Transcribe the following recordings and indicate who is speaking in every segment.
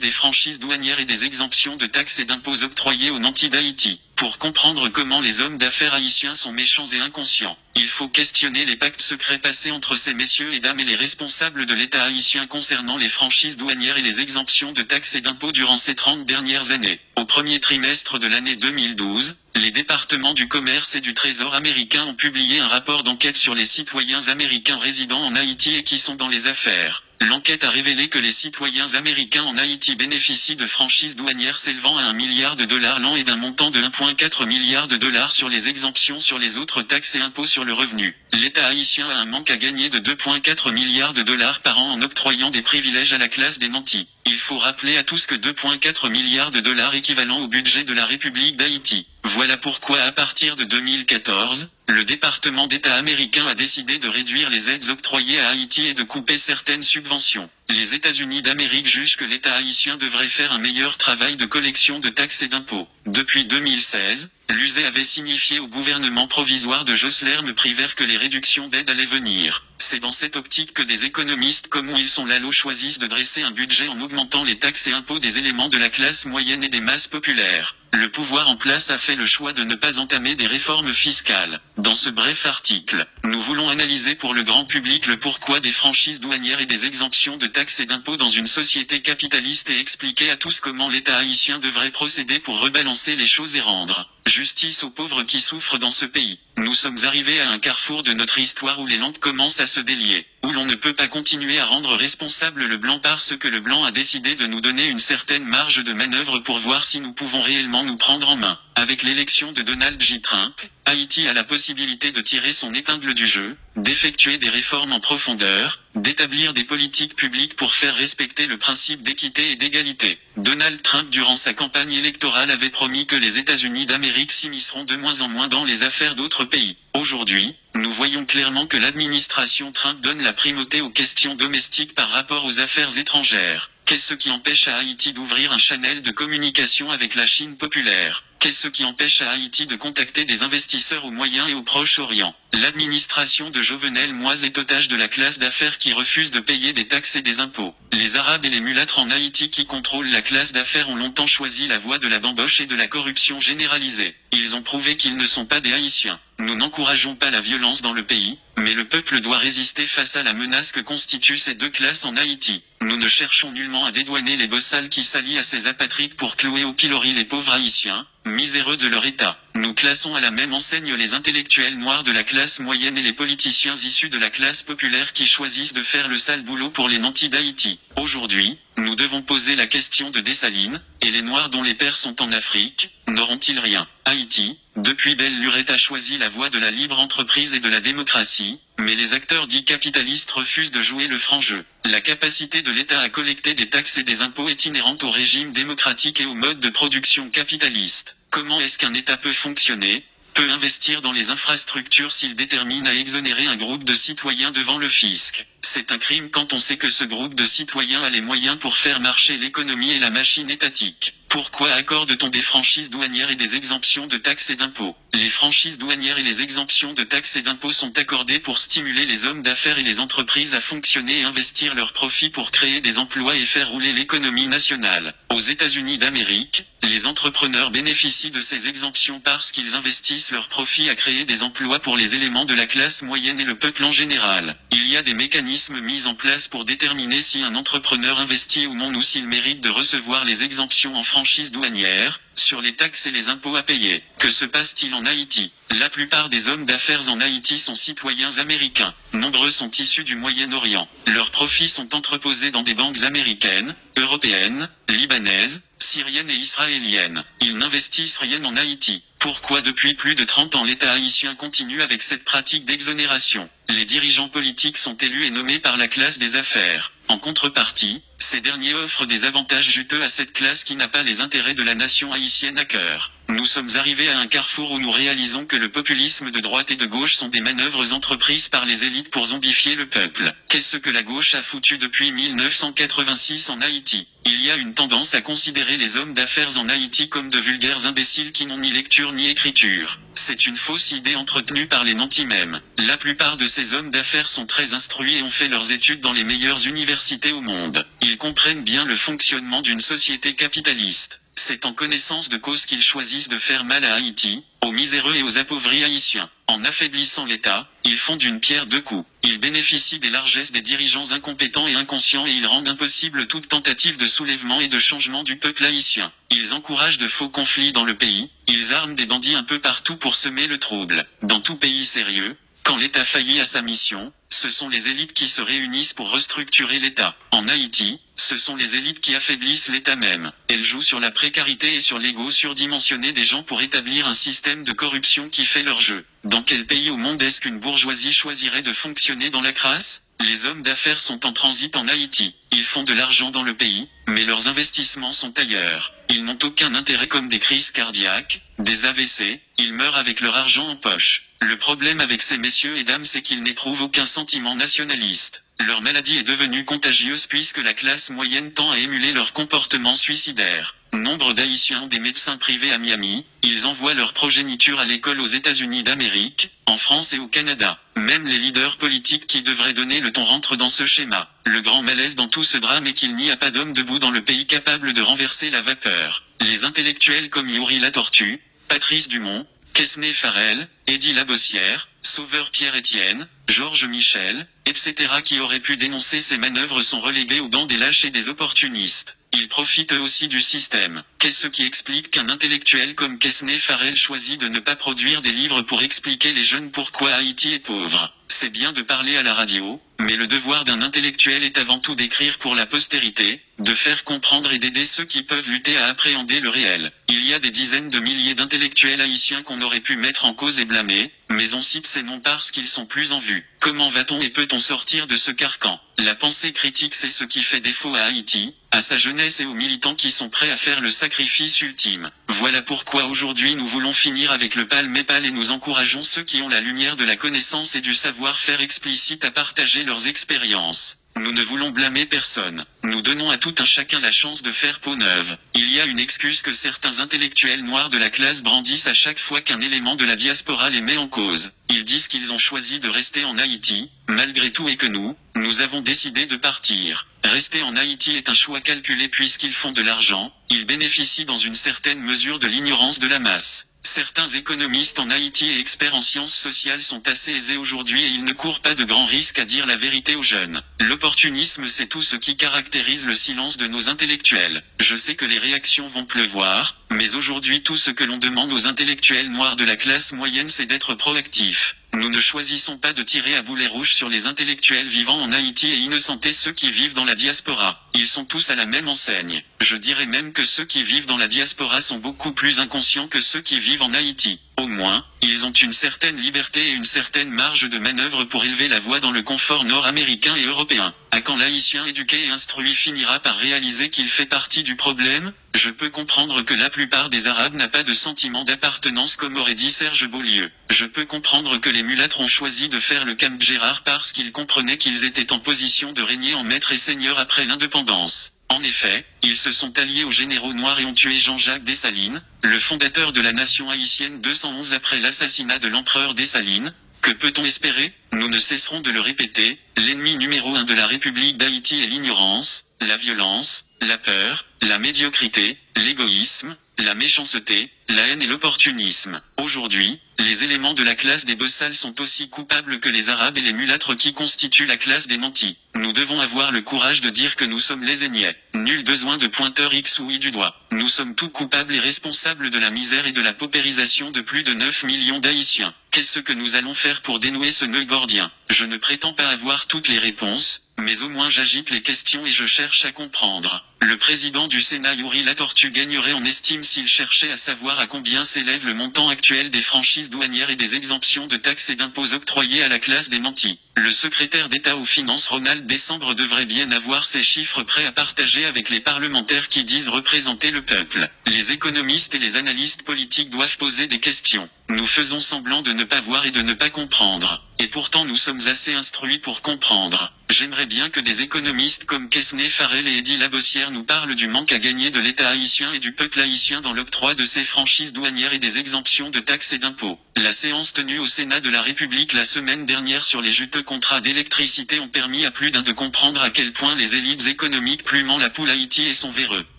Speaker 1: des franchises douanières et des exemptions de taxes et d'impôts octroyées aux nantis d'Haïti. Pour comprendre comment les hommes d'affaires haïtiens sont méchants et inconscients, il faut questionner les pactes secrets passés entre ces messieurs et dames et les responsables de l'État haïtien concernant les franchises douanières et les exemptions de taxes et d'impôts durant ces 30 dernières années. Au premier trimestre de l'année 2012, les départements du commerce et du Trésor américains ont publié un rapport d'enquête sur les citoyens américains résidant en Haïti et qui sont dans les affaires. L'enquête a révélé que les citoyens américains en Haïti bénéficient de franchises douanières s'élevant à $1 milliard l'an et d'un montant de $1,4 milliard sur les exemptions sur les autres taxes et impôts sur le revenu. L'État haïtien a un manque à gagner de $2,4 milliards par an en octroyant des privilèges à la classe des nantis. Il faut rappeler à tous que $2,4 milliards équivalent au budget de la République d'Haïti. Voilà pourquoi à partir de 2014, le département d'État américain a décidé de réduire les aides octroyées à Haïti et de couper certaines subventions. Les États-Unis d'Amérique jugent que l'État haïtien devrait faire un meilleur travail de collection de taxes et d'impôts. Depuis 2016, l'USE avait signifié au gouvernement provisoire de Jocelyn Prévert que les réductions d'aides allaient venir. C'est dans cette optique que des économistes comme Wilson Lalo choisissent de dresser un budget en augmentant les taxes et impôts des éléments de la classe moyenne et des masses populaires. Le pouvoir en place a fait le choix de ne pas entamer des réformes fiscales. Dans ce bref article, nous voulons analyser pour le grand public le pourquoi des franchises douanières et des exemptions de taxes et d'impôts dans une société capitaliste et expliquer à tous comment l'État haïtien devrait procéder pour rebalancer les choses et rendre justice aux pauvres qui souffrent dans ce pays. Nous sommes arrivés à un carrefour de notre histoire où les lampes commencent à se délier, où l'on ne peut pas continuer à rendre responsable le blanc parce que le blanc a décidé de nous donner une certaine marge de manœuvre pour voir si nous pouvons réellement nous prendre en main. Avec l'élection de Donald J. Trump, Haïti a la possibilité de tirer son épingle du jeu, d'effectuer des réformes en profondeur, d'établir des politiques publiques pour faire respecter le principe d'équité et d'égalité. Donald Trump durant sa campagne électorale avait promis que les États-Unis d'Amérique s'immisceront de moins en moins dans les affaires d'autres pays. Aujourd'hui, nous voyons clairement que l'administration Trump donne la primauté aux questions domestiques par rapport aux affaires étrangères. Qu'est-ce qui empêche à Haïti d'ouvrir un channel de communication avec la Chine populaire? Qu'est-ce qui empêche à Haïti de contacter des investisseurs au Moyen et au Proche-Orient? L'administration de Jovenel Moïse est otage de la classe d'affaires qui refuse de payer des taxes et des impôts. Les Arabes et les mulâtres en Haïti qui contrôlent la classe d'affaires ont longtemps choisi la voie de la bamboche et de la corruption généralisée. Ils ont prouvé qu'ils ne sont pas des Haïtiens. Nous n'encourageons pas la violence dans le pays, mais le peuple doit résister face à la menace que constituent ces deux classes en Haïti. Nous ne cherchons nullement à dédouaner les bossales qui s'allient à ces apatrides pour clouer au pilori les pauvres Haïtiens, miséreux de leur état. Nous classons à la même enseigne les intellectuels noirs de la classe moyenne et les politiciens issus de la classe populaire qui choisissent de faire le sale boulot pour les nantis d'Haïti. Aujourd'hui, nous devons poser la question de Dessalines, et les noirs dont les pères sont en Afrique, n'auront-ils rien? Haïti, depuis belle lurette a choisi la voie de la libre entreprise et de la démocratie, mais les acteurs dits capitalistes refusent de jouer le franc jeu. La capacité de l'État à collecter des taxes et des impôts est inhérente au régime démocratique et au mode de production capitaliste. Comment est-ce qu'un État peut fonctionner, peut investir dans les infrastructures s'il détermine à exonérer un groupe de citoyens devant le fisc? C'est un crime quand on sait que ce groupe de citoyens a les moyens pour faire marcher l'économie et la machine étatique. Pourquoi accorde-t-on des franchises douanières et des exemptions de taxes et d'impôts? Les franchises douanières et les exemptions de taxes et d'impôts sont accordées pour stimuler les hommes d'affaires et les entreprises à fonctionner et investir leurs profits pour créer des emplois et faire rouler l'économie nationale. Aux États-Unis d'Amérique, les entrepreneurs bénéficient de ces exemptions parce qu'ils investissent leurs profits à créer des emplois pour les éléments de la classe moyenne et le peuple en général. Il y a des mécanismes mis en place pour déterminer si un entrepreneur investit ou non ou s'il mérite de recevoir les exemptions en franchise douanière, sur les taxes et les impôts à payer. Que se passe-t-il en Haïti? La plupart des hommes d'affaires en Haïti sont citoyens américains. Nombreux sont issus du Moyen-Orient. Leurs profits sont entreposés dans des banques américaines, européennes, libanaises, syriennes et israéliennes. Ils n'investissent rien en Haïti. Pourquoi depuis plus de 30 ans l'État haïtien continue avec cette pratique d'exonération? Les dirigeants politiques sont élus et nommés par la classe des affaires. En contrepartie, ces derniers offrent des avantages juteux à cette classe qui n'a pas les intérêts de la nation haïtienne. haïtienne à cœur. Nous sommes arrivés à un carrefour où nous réalisons que le populisme de droite et de gauche sont des manœuvres entreprises par les élites pour zombifier le peuple. Qu'est-ce que la gauche a foutu depuis 1986 en Haïti? Il y a une tendance à considérer les hommes d'affaires en Haïti comme de vulgaires imbéciles qui n'ont ni lecture ni écriture. C'est une fausse idée entretenue par les nantis mêmes. La plupart de ces hommes d'affaires sont très instruits et ont fait leurs études dans les meilleures universités au monde. Ils comprennent bien le fonctionnement d'une société capitaliste. C'est en connaissance de cause qu'ils choisissent de faire mal à Haïti, aux miséreux et aux appauvris haïtiens. En affaiblissant l'État, ils font d'une pierre deux coups. Ils bénéficient des largesses des dirigeants incompétents et inconscients et ils rendent impossible toute tentative de soulèvement et de changement du peuple haïtien. Ils encouragent de faux conflits dans le pays, ils arment des bandits un peu partout pour semer le trouble. Dans tout pays sérieux, quand l'État faillit à sa mission, ce sont les élites qui se réunissent pour restructurer l'État. En Haïti, ce sont les élites qui affaiblissent l'État même. Elles jouent sur la précarité et sur l'ego surdimensionné des gens pour établir un système de corruption qui fait leur jeu. Dans quel pays au monde est-ce qu'une bourgeoisie choisirait de fonctionner dans la crasse? Les hommes d'affaires sont en transit en Haïti. Ils font de l'argent dans le pays, mais leurs investissements sont ailleurs. Ils n'ont aucun intérêt comme des crises cardiaques, des AVC, ils meurent avec leur argent en poche. Le problème avec ces messieurs et dames c'est qu'ils n'éprouvent aucun sentiment nationaliste. Leur maladie est devenue contagieuse puisque la classe moyenne tend à émuler leur comportement suicidaire. Nombre d'Haïtiens ont des médecins privés à Miami, ils envoient leur progéniture à l'école aux États-Unis d'Amérique, en France et au Canada. Même les leaders politiques qui devraient donner le ton rentrent dans ce schéma. Le grand malaise dans tout ce drame est qu'il n'y a pas d'homme debout dans le pays capable de renverser la vapeur. Les intellectuels comme Youri Latortue, Patrice Dumont, Quesnay Farel, Eddie Labossière, Sauveur Pierre-Étienne, Georges Michel, etc. qui auraient pu dénoncer ces manœuvres sont relégués au banc des lâches et des opportunistes. Ils profitent eux aussi du système. Qu'est-ce qui explique qu'un intellectuel comme Quesnay Farel choisit de ne pas produire des livres pour expliquer les jeunes pourquoi Haïti est pauvre? C'est bien de parler à la radio, mais le devoir d'un intellectuel est avant tout d'écrire pour la postérité, de faire comprendre et d'aider ceux qui peuvent lutter à appréhender le réel. Il y a des dizaines de milliers d'intellectuels haïtiens qu'on aurait pu mettre en cause et blâmer, mais on cite ces noms parce qu'ils sont plus en vue. Comment va-t-on et peut-on sortir de ce carcan? La pensée critique c'est ce qui fait défaut à Haïti, à sa jeunesse et aux militants qui sont prêts à faire le sacrifice ultime. Voilà pourquoi aujourd'hui nous voulons finir avec le palme-épale et nous encourageons ceux qui ont la lumière de la connaissance et du savoir-faire explicite à partager leurs expériences. Nous ne voulons blâmer personne. Nous donnons à tout un chacun la chance de faire peau neuve. Il y a une excuse que certains intellectuels noirs de la classe brandissent à chaque fois qu'un élément de la diaspora les met en cause. Ils disent qu'ils ont choisi de rester en Haïti, malgré tout et que nous avons décidé de partir. Rester en Haïti est un choix calculé puisqu'ils font de l'argent, ils bénéficient dans une certaine mesure de l'ignorance de la masse. Certains économistes en Haïti et experts en sciences sociales sont assez aisés aujourd'hui et ils ne courent pas de grands risques à dire la vérité aux jeunes. L'opportunisme c'est tout ce qui caractérise le silence de nos intellectuels. Je sais que les réactions vont pleuvoir, mais aujourd'hui tout ce que l'on demande aux intellectuels noirs de la classe moyenne c'est d'être proactifs. Nous ne choisissons pas de tirer à boulet rouge sur les intellectuels vivant en Haïti et innocenter ceux qui vivent dans la diaspora. Ils sont tous à la même enseigne. Je dirais même que ceux qui vivent dans la diaspora sont beaucoup plus inconscients que ceux qui vivent en Haïti. Au moins, ils ont une certaine liberté et une certaine marge de manœuvre pour élever la voix dans le confort nord-américain et européen. À quand l'Haïtien éduqué et instruit finira par réaliser qu'il fait partie du problème? Je peux comprendre que la plupart des Arabes n'a pas de sentiment d'appartenance comme aurait dit Serge Beaulieu. Je peux comprendre que les mulâtres ont choisi de faire le Camp Gérard parce qu'ils comprenaient qu'ils étaient en position de régner en maître et seigneur après l'indépendance. En effet, ils se sont alliés aux généraux noirs et ont tué Jean-Jacques Dessalines, le fondateur de la nation haïtienne 211 après l'assassinat de l'empereur Dessalines. Que peut-on espérer? Nous ne cesserons de le répéter, l'ennemi numéro 1 de la République d'Haïti est l'ignorance, la violence, la peur, la médiocrité, l'égoïsme, la méchanceté, la haine et l'opportunisme. Aujourd'hui, les éléments de la classe des bossals sont aussi coupables que les arabes et les mulâtres qui constituent la classe des nantis. Nous devons avoir le courage de dire que nous sommes les Aignais. Nul besoin de pointeur X ou Y du doigt. Nous sommes tous coupables et responsables de la misère et de la paupérisation de plus de 9 millions d'Haïtiens. Qu'est-ce que nous allons faire pour dénouer ce nœud gordien? Je ne prétends pas avoir toutes les réponses, Mais au moins j'agite les questions et je cherche à comprendre. Le président du Sénat Yuri Latortue gagnerait en estime s'il cherchait à savoir à combien s'élève le montant actuel des franchises douanières et des exemptions de taxes et d'impôts octroyées à la classe des nantis. Le secrétaire d'État aux Finances Ronald Décembre devrait bien avoir ces chiffres prêts à partager avec les parlementaires qui disent représenter le peuple. Les économistes et les analystes politiques doivent poser des questions. Nous faisons semblant de ne pas voir et de ne pas comprendre. Et pourtant nous sommes assez instruits pour comprendre. J'aimerais bien que des économistes comme Quesnay Farrell et Eddy Labossière nous parlent du manque à gagner de l'État haïtien et du peuple haïtien dans l'octroi de ses franchises douanières et des exemptions de taxes et d'impôts. La séance tenue au Sénat de la République la semaine dernière sur les juteux contrats d'électricité ont permis à plus d'un de comprendre à quel point les élites économiques plumant la poule Haïti et son véreux.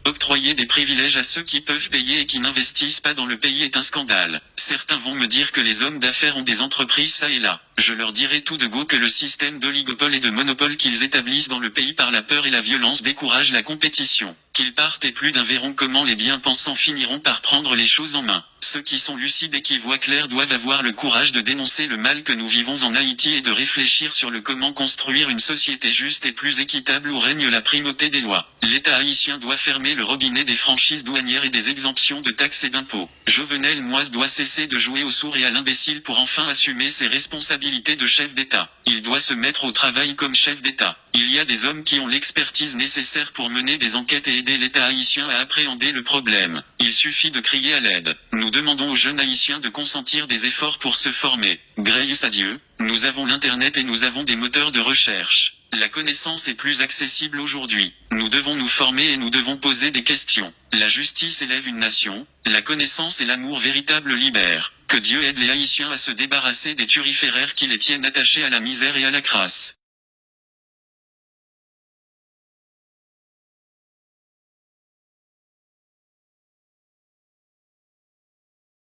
Speaker 1: Octroyer des privilèges à ceux qui peuvent payer et qui n'investissent pas dans le pays est un scandale. Certains vont me dire que les hommes d'affaires ont des entreprises ça et là. Je leur dirai tout de go que le système d'oligopole et de monopole qu'ils établissent dans le pays par la peur et la violence décourage la compétition. Qu'ils partent et plus d'un verront comment les bien-pensants finiront par prendre les choses en main. Ceux qui sont lucides et qui voient clair doivent avoir le courage de dénoncer le mal que nous vivons en Haïti et de réfléchir sur le comment construire une société juste et plus équitable où règne la primauté des lois. L'État haïtien doit fermer le robinet des franchises douanières et des exemptions de taxes et d'impôts. Jovenel Moïse doit cesser de jouer au sourd et à l'imbécile pour enfin assumer ses responsabilités de chef d'État. Il doit se mettre au travail comme chef d'État. Il y a des hommes qui ont l'expertise nécessaire pour mener des enquêtes et aider l'État haïtien à appréhender le problème. Il suffit de crier à l'aide. Nous demandons aux jeunes haïtiens de consentir des efforts pour se former. Grâce à Dieu, nous avons l'Internet et nous avons des moteurs de recherche. La connaissance est plus accessible aujourd'hui. Nous devons nous former et nous devons poser des questions. La justice élève une nation, la connaissance et l'amour véritable libèrent. Que Dieu aide les Haïtiens à se débarrasser des turiféraires qui les tiennent attachés à la misère et à la crasse.